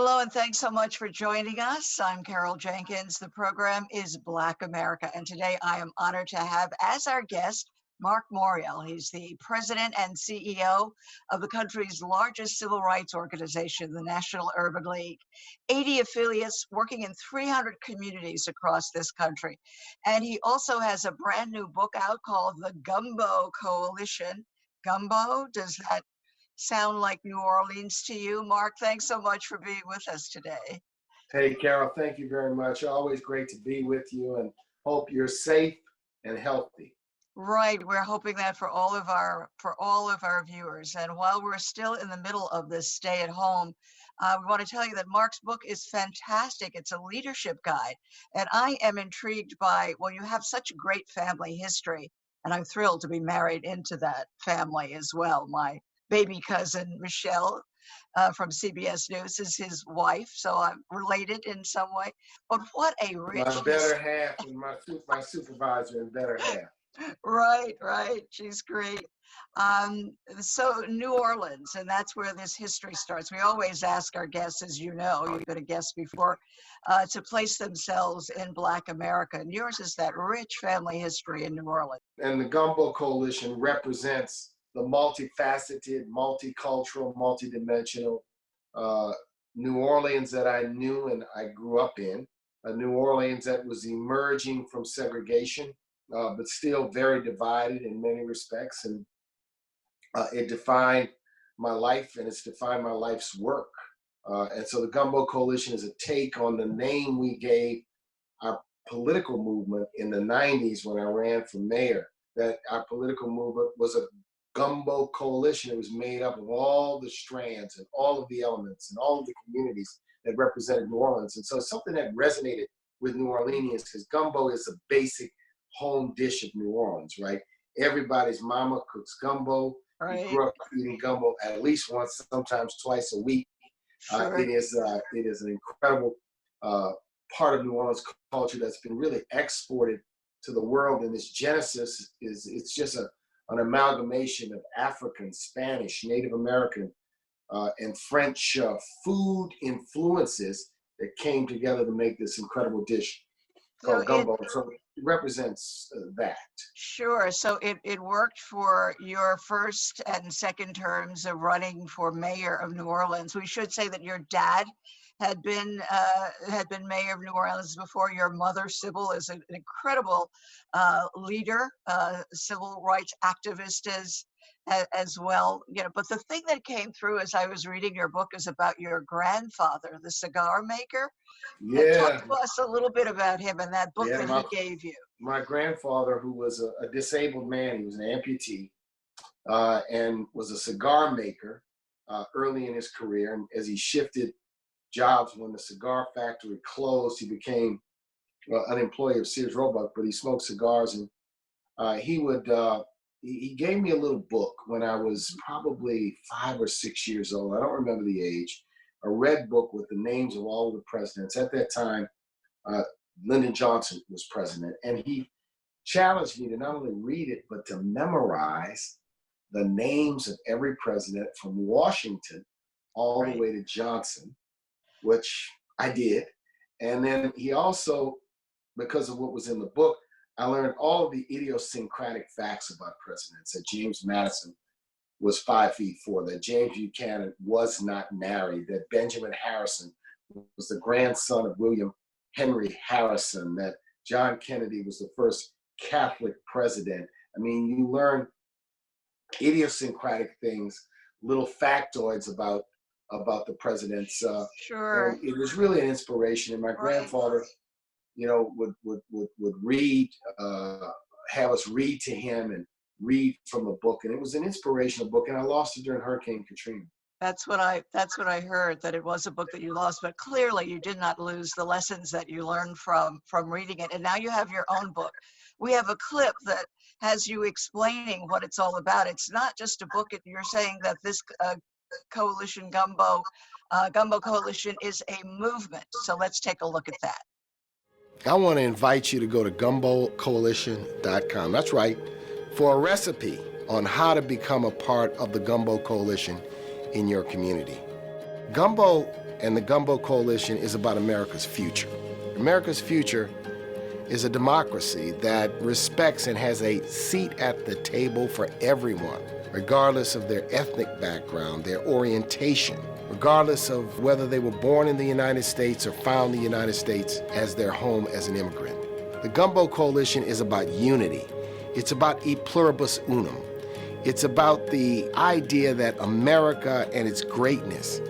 Hello, and thanks so much for joining us. I'm Carol Jenkins. The program is Black America, and today I am honored to have as our guest Marc Morial. He's the president and CEO of the country's largest civil rights organization, the National Urban League. 80 affiliates working in 300 communities across this country. And he also has a brand new book out called the Gumbo Coalition. Gumbo, does that sound like New Orleans to you? Marc, thanks so much for being with us today. Hey, Carol, thank you very much. Always great to be with you and hope you're safe and healthy. Right, we're hoping that for all of our viewers. And while we're still in the middle of this stay at home, we want to tell you that Marc's book is fantastic. It's a leadership guide. And I am intrigued by, well, you have such a great family history, and I'm thrilled to be married into that family as well. My baby cousin, Michelle, from CBS News, is his wife, so I'm related in some way. But what a rich My better half and my supervisor and better half. Right. She's great. So New Orleans, and that's where this history starts. We always ask our guests, as you know, you've been a guest before, to place themselves in Black America. And yours is that rich family history in New Orleans. And the Gumbo Coalition represents the multifaceted, multicultural, multidimensional New Orleans that I knew and I grew up in. A New Orleans that was emerging from segregation, but still very divided in many respects. And it defined my life, and it's defined my life's work. And so the Gumbo Coalition is a take on the name we gave our political movement in the 90s when I ran for mayor. That our political movement was a Gumbo Coalition. It was made up of all the strands and all of the elements and all of the communities that represented New Orleans. And so it's something that resonated with New Orleanians, because gumbo is a basic home dish of New Orleans, right? Everybody's mama cooks gumbo. Right. We grew up eating gumbo at least once, sometimes twice a week. Sure. It is an incredible part of New Orleans culture that's been really exported to the world. And its genesis it's just an amalgamation of African, Spanish, Native American, and French food influences that came together to make this incredible dish called gumbo. So it represents that. Sure. So it worked for your first and second terms of running for mayor of New Orleans. We should say that your dad had been mayor of New Orleans before. Your mother, Sybil, is an incredible leader, civil rights activist as well. But the thing that came through as I was reading your book is about your grandfather, the cigar maker. Yeah. Talk to us a little bit about him and that book that he gave you. My grandfather, who was a disabled man, he was an amputee, and was a cigar maker early in his career. And as he shifted jobs when the cigar factory closed, he became an employee of Sears Roebuck, but he smoked cigars. And he gave me a little book when I was probably 5 or 6 years old. I don't remember the age. A red book with the names of all of the presidents. At that time, Lyndon Johnson was president. And he challenged me to not only read it, but to memorize the names of every president from Washington all the way to Johnson, which I did. And then he also, because of what was in the book, I learned all of the idiosyncratic facts about presidents, that James Madison was 5'4", that James Buchanan was not married, that Benjamin Harrison was the grandson of William Henry Harrison, that John Kennedy was the first Catholic president. I mean, you learn idiosyncratic things, little factoids about the presidents. Sure. And it was really an inspiration. And my grandfather, would read, have us read to him and read from a book, and it was an inspirational book. And I lost it during Hurricane Katrina. That's what I heard, that it was a book that you lost, but clearly you did not lose the lessons that you learned from reading it. And now you have your own book. We have a clip that has you explaining what it's all about. It's not just a book. You're saying that this coalition, Gumbo Coalition, is a movement. So let's take a look at that. I want to invite you to go to gumbocoalition.com. That's right, for a recipe on how to become a part of the Gumbo Coalition in your community. Gumbo and the Gumbo Coalition is about America's future. America's future is a democracy that respects and has a seat at the table for everyone, regardless of their ethnic background, their orientation, regardless of whether they were born in the United States or found the United States as their home as an immigrant. The Gumbo Coalition is about unity. It's about e pluribus unum. It's about the idea that America and its greatness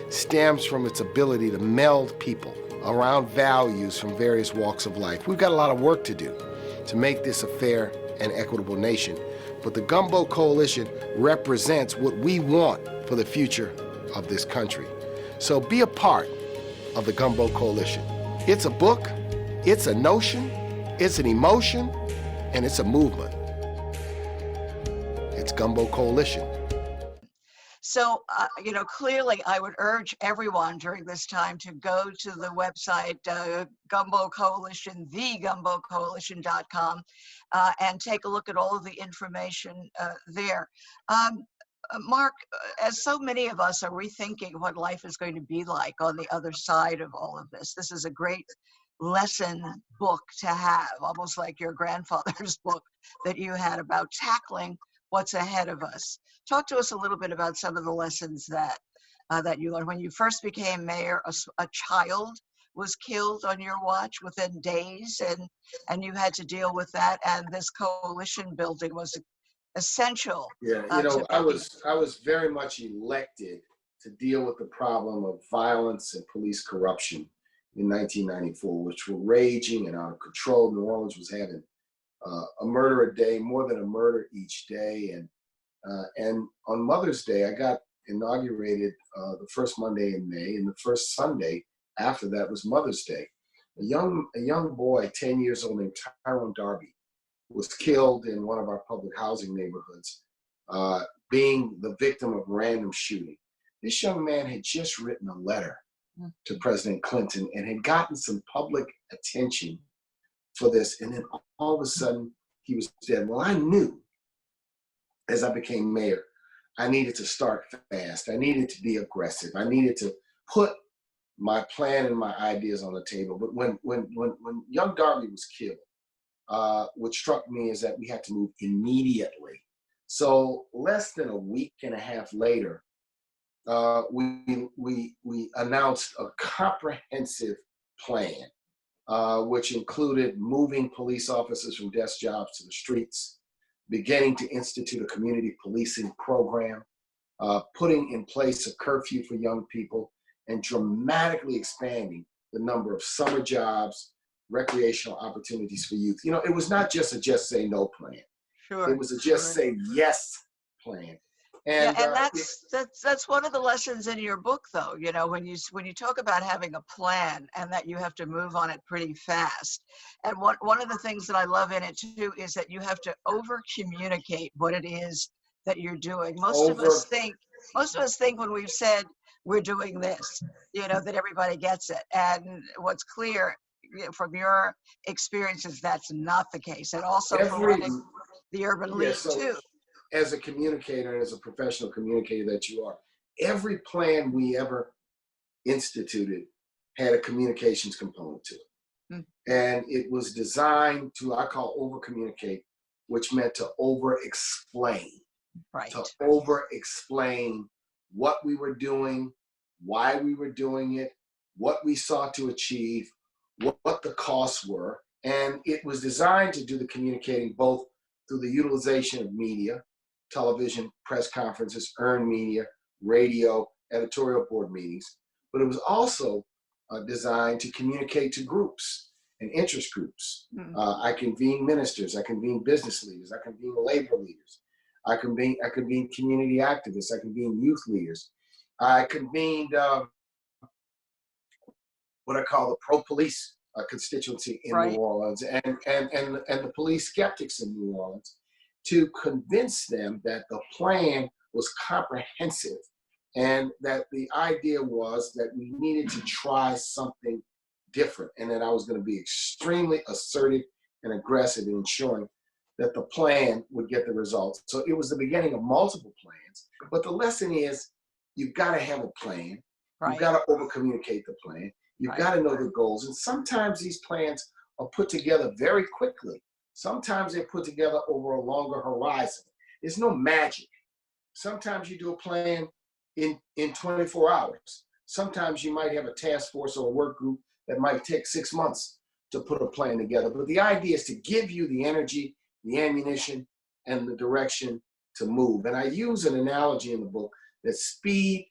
stems from its ability to meld people around values from various walks of life. We've got a lot of work to do to make this a fair and equitable nation, but the Gumbo Coalition represents what we want for the future of this country. So be a part of the Gumbo Coalition. It's a book, it's a notion, it's an emotion, and it's a movement. It's Gumbo Coalition. So, clearly I would urge everyone during this time to go to the website, Gumbo Coalition, thegumbocoalition.com, and take a look at all of the information there. Marc, as so many of us are rethinking what life is going to be like on the other side of all of this, this is a great lesson book to have, almost like your grandfather's book that you had about tackling what's ahead of us. Talk to us a little bit about some of the lessons that you learned. When you first became mayor, a child was killed on your watch within days, and you had to deal with that, and this coalition building was essential. Yeah, I was very much elected to deal with the problem of violence and police corruption in 1994, which were raging and out of control. New Orleans was having a murder a day, more than a murder each day. And on Mother's Day, I got inaugurated the first Monday in May, and the first Sunday after that was Mother's Day. A young boy, 10 years old, named Tyrone Darby, was killed in one of our public housing neighborhoods, being the victim of random shooting. This young man had just written a letter to President Clinton and had gotten some public attention for this, and then all of a sudden he was dead. Well, I knew as I became mayor, I needed to start fast. I needed to be aggressive. I needed to put my plan and my ideas on the table. But when young Darby was killed, what struck me is that we had to move immediately. So less than a week and a half later, we announced a comprehensive plan, which included moving police officers from desk jobs to the streets, beginning to institute a community policing program, putting in place a curfew for young people, and dramatically expanding the number of summer jobs, recreational opportunities for youth. It was not just a just say no plan. Sure. It was a just say yes plan. And that's one of the lessons in your book, though. When you talk about having a plan and that you have to move on it pretty fast. And one of the things that I love in it too is that you have to over communicate what it is that you're doing. Most of us think when we've said we're doing this, that everybody gets it. And what's clear from your experiences, that's not the case. And also for running the Urban League too. As a communicator and as a professional communicator that you are, every plan we ever instituted had a communications component to it. And it was designed to, I call over communicate, which meant to over explain. Right. To over explain what we were doing, why we were doing it, what we sought to achieve, what the costs were. And it was designed to do the communicating both through the utilization of media, television, press conferences, earned media, radio, editorial board meetings, but it was also designed to communicate to groups and interest groups. I convene ministers, I convene business leaders, I convene labor leaders, I convene community activists, I convene youth leaders. I convened what I call the pro-police constituency in New Orleans and the police skeptics in New Orleans, to convince them that the plan was comprehensive and that the idea was that we needed to try something different, and that I was going to be extremely assertive and aggressive in ensuring that the plan would get the results. So it was the beginning of multiple plans, but the lesson is you've got to have a plan, You've Right. got to over communicate the plan. You've got to know the goals. And sometimes these plans are put together very quickly. Sometimes they're put together over a longer horizon. There's no magic. Sometimes you do a plan in 24 hours. Sometimes you might have a task force or a work group that might take 6 months to put a plan together. But the idea is to give you the energy, the ammunition, and the direction to move. And I use an analogy in the book that speed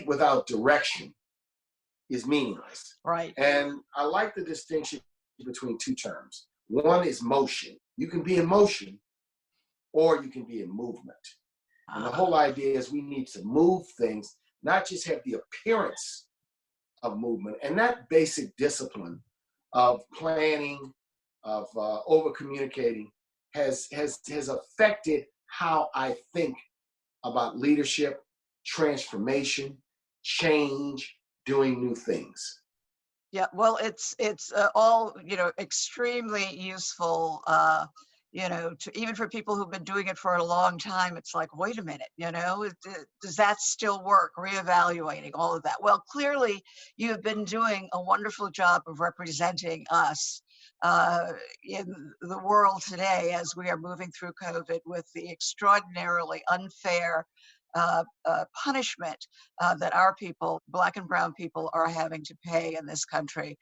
without direction is meaningless. Right. And I like the distinction between two terms. One is motion. You can be in motion or you can be in movement. And the whole idea is we need to move things, not just have the appearance of movement. And that basic discipline of planning, of over communicating has affected how I think about leadership, transformation, change, doing new things. Yeah, well, it's all, extremely useful, even for people who've been doing it for a long time. It's like, wait a minute, does that still work? Reevaluating all of that. Well, clearly, you've been doing a wonderful job of representing us in the world today as we are moving through COVID with the extraordinarily unfair punishment that our people, Black and brown people, are having to pay in this country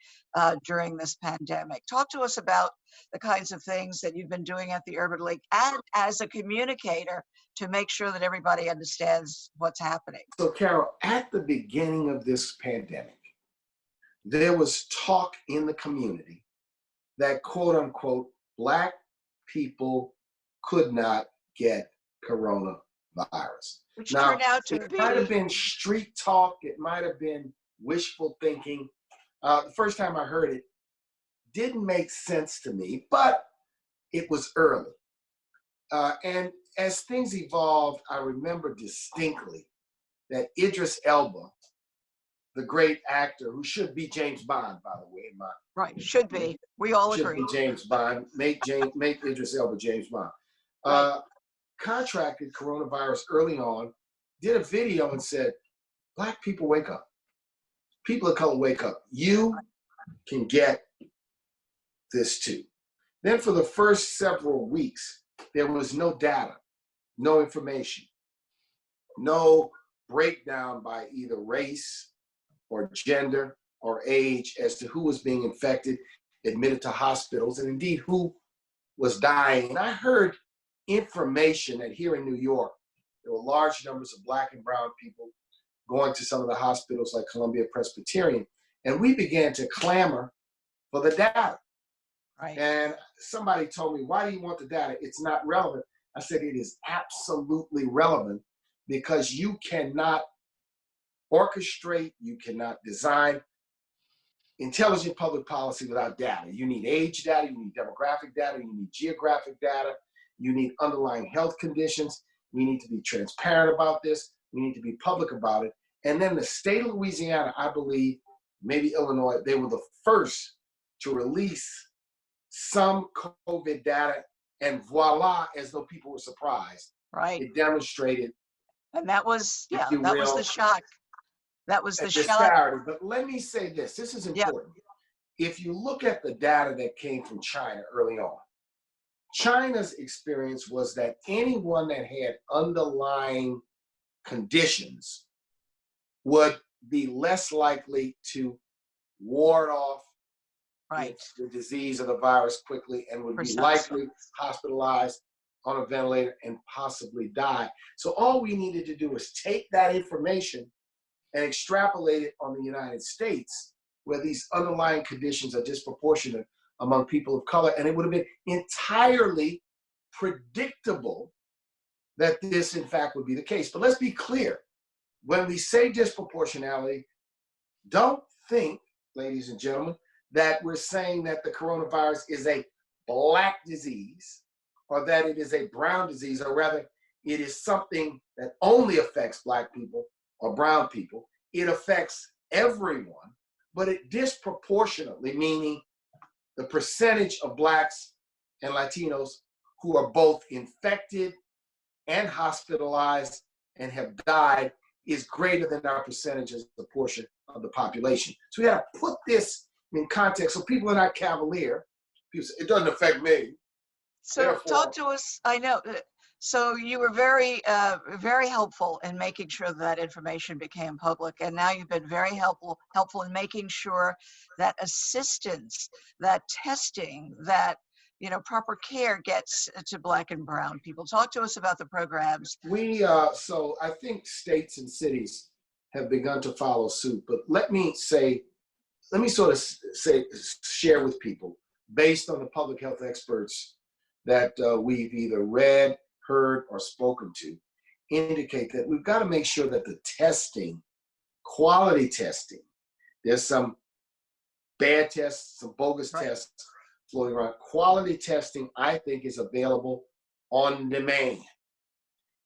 during this pandemic. Talk to us about the kinds of things that you've been doing at the Urban League and as a communicator to make sure that everybody understands what's happening. So, Carol, at the beginning of this pandemic, there was talk in the community that, quote unquote, Black people could not get coronavirus. Which Now, turned out to it be, might have been street talk. It might have been wishful thinking. The first time I heard it, didn't make sense to me, but it was early. And as things evolved, I remember distinctly that Idris Elba, the great actor who should be James Bond, by the way, right, should be. We all should agree. be James Bond. Make Idris Elba James Bond. Right. Contracted coronavirus early on, did a video and said, Black people wake up. People of color wake up. You can get this too. Then for the first several weeks, there was no data, no information, no breakdown by either race or gender or age as to who was being infected, admitted to hospitals, and indeed who was dying. And I heard information that here in New York, there were large numbers of Black and brown people going to some of the hospitals like Columbia Presbyterian. And we began to clamor for the data. Right. And somebody told me, why do you want the data? It's not relevant. I said, it is absolutely relevant because you cannot orchestrate, you cannot design intelligent public policy without data. You need age data, you need demographic data, you need geographic data, you need underlying health conditions. We need to be transparent about this. We need to be public about it. And then the state of Louisiana, I believe, maybe Illinois, they were the first to release some COVID data, and voila, as though people were surprised. Right. It demonstrated, And that was, if yeah, you that was will, the shock. That was the shock. disparity. But let me say this is important. Yep. If you look at the data that came from China early on, China's experience was that anyone that had underlying conditions would be less likely to ward off the disease or the virus quickly and would be likely hospitalized on a ventilator and possibly die. So all we needed to do was take that information and extrapolate it on the United States, where these underlying conditions are disproportionate among people of color, and it would have been entirely predictable that this, in fact, would be the case. But let's be clear. When we say disproportionality, don't think, ladies and gentlemen, that we're saying that the coronavirus is a Black disease or that it is a brown disease, or rather, it is something that only affects Black people or brown people. It affects everyone, but it disproportionately, meaning the percentage of Blacks and Latinos who are both infected and hospitalized and have died is greater than our percentage as a portion of the population. So we got to put this in context so people are not cavalier. People say, it doesn't affect me. So Therefore, talk to us. I know. So you were very, very helpful in making sure that information became public, and now you've been very helpful in making sure that assistance, that testing, that proper care gets to Black and brown people. Talk to us about the programs. So I think states and cities have begun to follow suit, but let me sort of share with people, based on the public health experts that we've either read, heard, or spoken to, indicate that we've got to make sure that the testing, quality testing, there's some bad tests, some bogus tests floating around. Quality testing, I think, is available on demand.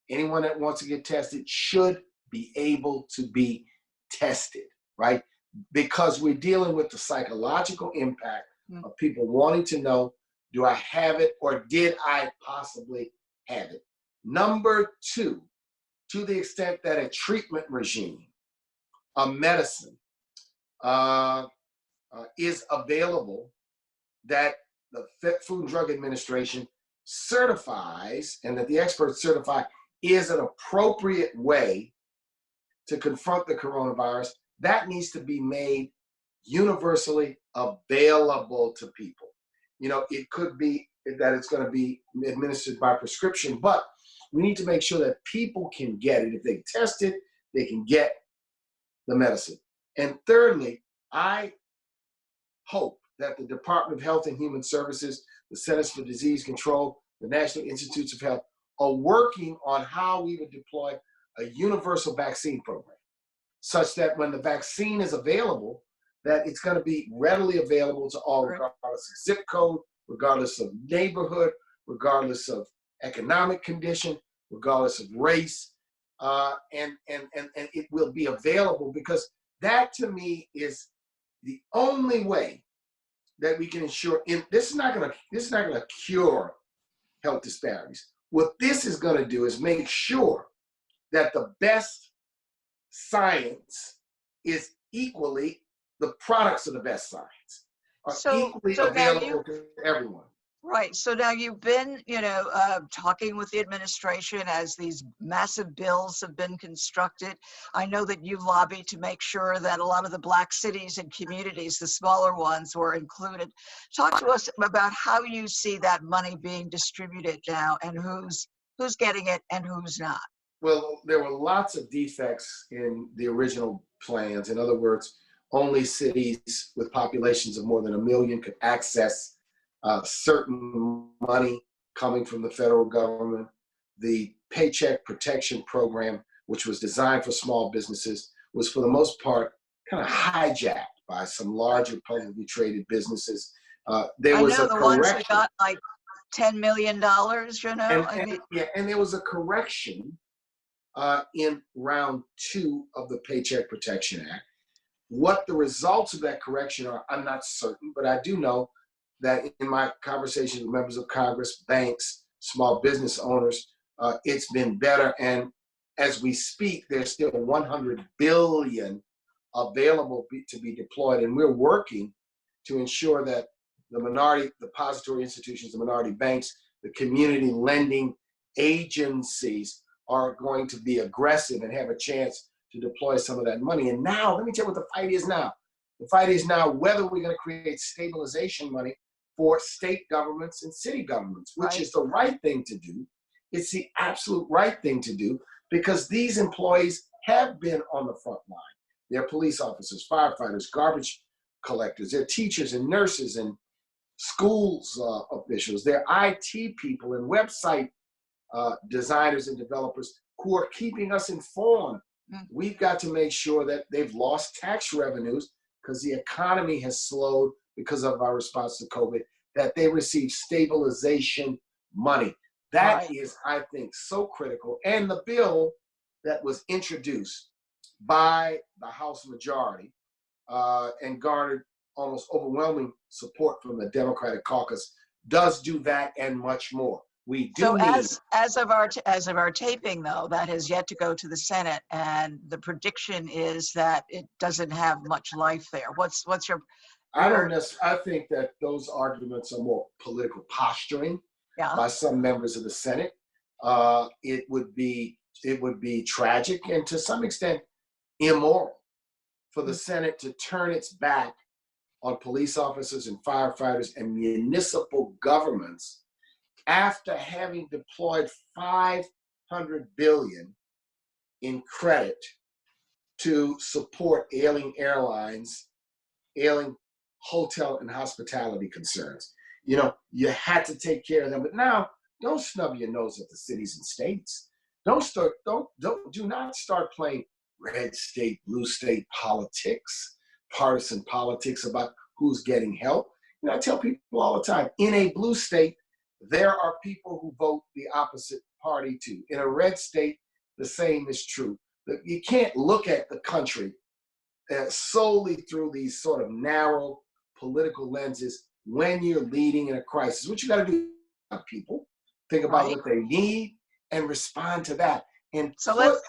Anyone that wants to get tested should be able to be tested, right? Because we're dealing with the psychological impact of people wanting to know, do I have it or did I possibly have it? Number two, to the extent that a treatment regime, a medicine is available that the Food and Drug Administration certifies and that the experts certify is an appropriate way to confront the coronavirus, that needs to be made universally available to people. It could be that it's going to be administered by prescription, but we need to make sure that people can get it. If they test it, they can get the medicine. And thirdly, I hope that the Department of Health and Human Services, the Centers for Disease Control, the National Institutes of Health are working on how we would deploy a universal vaccine program, such that when the vaccine is available, that it's going to be readily available to all, regardless of zip code, regardless of neighborhood, regardless of economic condition, regardless of race, and it will be available, because that to me is the only way that we can ensure. This is not going to cure health disparities. What this is going to do is make sure that the best science is equally, the products of the best science are equally available to everyone. Right. So now you've been, talking with the administration as these massive bills have been constructed. I know that you've lobbied to make sure that a lot of the Black cities and communities, the smaller ones, were included. Talk to us about how you see that money being distributed now, and who's getting it and who's not. Well, there were lots of defects in the original plans. In other words, only cities with populations of more than 1 million could access certain money coming from the federal government. The Paycheck Protection Program, which was designed for small businesses, was for the most part kind of hijacked by some larger publicly traded businesses. There was a correction. Ones that got like $10 million, And there was a correction in round 2 of the Paycheck Protection Act. What the results of that correction are, I'm not certain, but I do know that in my conversations with members of Congress, banks, small business owners, it's been better. And as we speak, there's still $100 billion available to be deployed. And we're working to ensure that the minority depository institutions, the minority banks, the community lending agencies are going to be aggressive and have a chance to deploy some of that money. And now, let me tell you what the fight is now. The fight is now whether we're going to create stabilization money for state governments and city governments, which is the right thing to do. It's the absolute right thing to do, because these employees have been on the front line. They're police officers, firefighters, garbage collectors, they're teachers and nurses and schools officials, they're IT people and website designers and developers who are keeping us informed. We've got to make sure that they've lost tax revenues because the economy has slowed because of our response to COVID, that they receive stabilization money. That is, I think, so critical. And the bill that was introduced by the House majority and garnered almost overwhelming support from the Democratic caucus does do that and much more. We do So need. as of our taping, though, that has yet to go to the Senate, and the prediction is that it doesn't have much life there. What's your I think that those arguments are more political posturing yeah? by some members of the Senate. It would be tragic and to some extent immoral for the Senate to turn its back on police officers and firefighters and municipal governments after having deployed $500 billion in credit to support ailing airlines, ailing hotel and hospitality concerns. You know, you had to take care of them, but now don't snub your nose at the cities and states. Do not start playing red state, blue state politics, partisan politics about who's getting help. You know, I tell people all the time, in a blue state, there are people who vote the opposite party too. In a red state, the same is true. You can't look at the country solely through these sort of narrow political lenses when you're leading in a crisis. What you got to do, people, think about Right. what they need and respond to that, and So put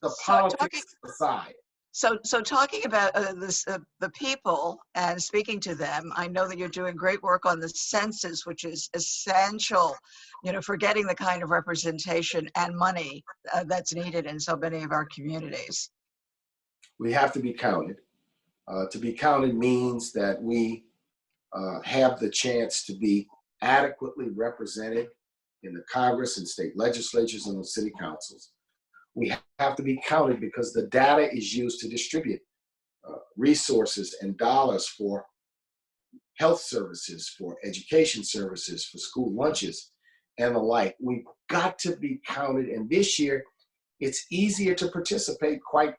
the so politics aside. So talking about the people and speaking to them, I know that you're doing great work on the census, which is essential, you know, for getting the kind of representation and money that's needed in so many of our communities. We have to be counted. To be counted means that we have the chance to be adequately represented in the Congress and state legislatures and the city councils. We have to be counted because the data is used to distribute resources and dollars for health services, for education services, for school lunches, and the like. We've got to be counted. And this year, it's easier to participate quite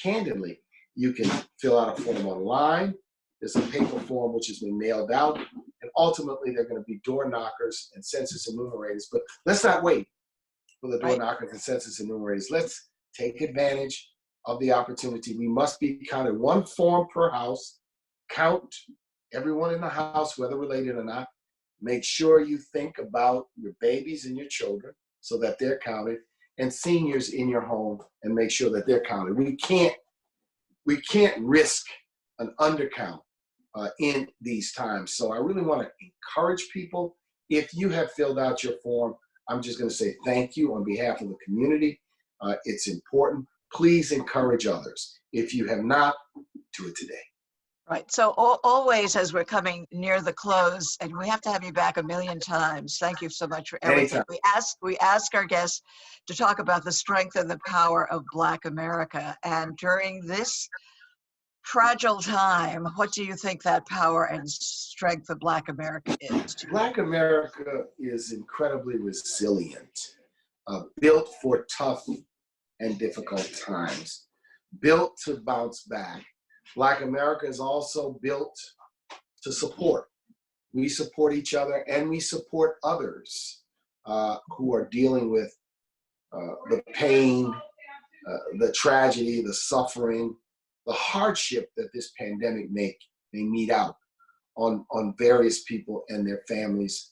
candidly. You can fill out a form online. There's a paper form which has been mailed out. And ultimately, they're going to be door knockers and census enumerators. But let's not wait for the door knockers and census enumerators. Let's take advantage of the opportunity. We must be counted, one form per house. Count everyone in the house, whether related or not. Make sure you think about your babies and your children so that they're counted, and seniors in your home, and make sure that they're counted. We can't risk an undercount in these times. So I really want to encourage people. If you have filled out your form, I'm just going to say thank you on behalf of the community. It's important. Please encourage others. If you have not, do it today. Right. So always, as we're coming near the close, and we have to have you back a million times. Thank you so much for everything. Anytime. We ask our guests to talk about the strength and the power of Black America. And during this fragile time, what do you think that power and strength of Black America is? Black America is incredibly resilient, built for tough and difficult times, built to bounce back. Black America is also built to support. We support each other and we support others who are dealing with the pain, the tragedy, the suffering, the hardship that this pandemic may mete out on various people and their families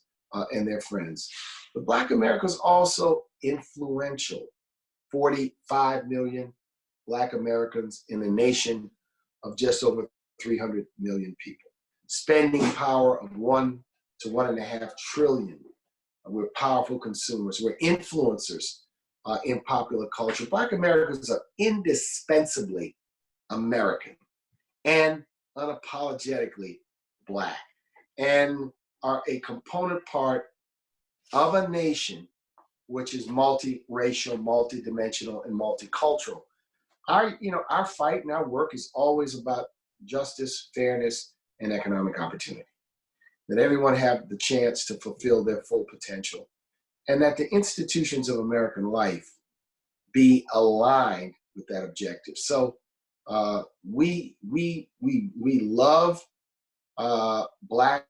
and their friends. But Black America is also influential. 45 million Black Americans in a nation of just over 300 million people. Spending power of 1 to 1.5 trillion. We're powerful consumers. We're influencers in popular culture. Black Americans are indispensably American and unapologetically Black, and are a component part of a nation which is multiracial, multidimensional, and multicultural. Our fight and our work is always about justice, fairness, and economic opportunity. That everyone have the chance to fulfill their full potential, and that the institutions of American life be aligned with that objective. So we love Black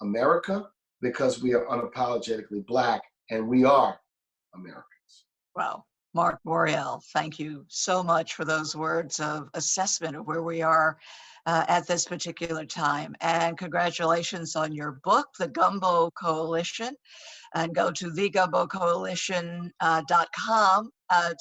America because we are unapologetically Black, and we are Americans. Wow. Marc Morial, thank you so much for those words of assessment of where we are at this particular time. And congratulations on your book, The Gumbo Coalition. And go to thegumbocoalition.com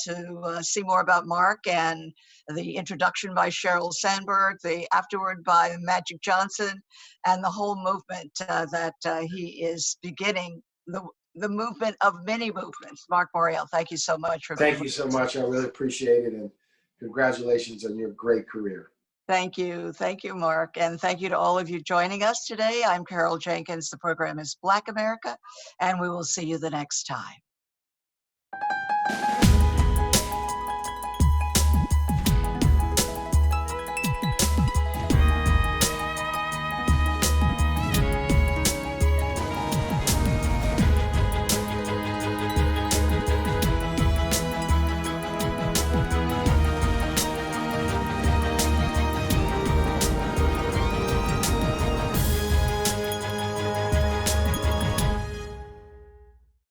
to see more about Marc and the introduction by Sheryl Sandberg, the afterword by Magic Johnson, and the whole movement that he is beginning, the movement of many movements. Marc Morial, thank you so much for being Thank you with so us. much. I really appreciate it. And congratulations on your great career. Thank you. Thank you, Marc. And thank you to all of you joining us today. I'm Carol Jenkins. The program is Black America, and we will see you the next time.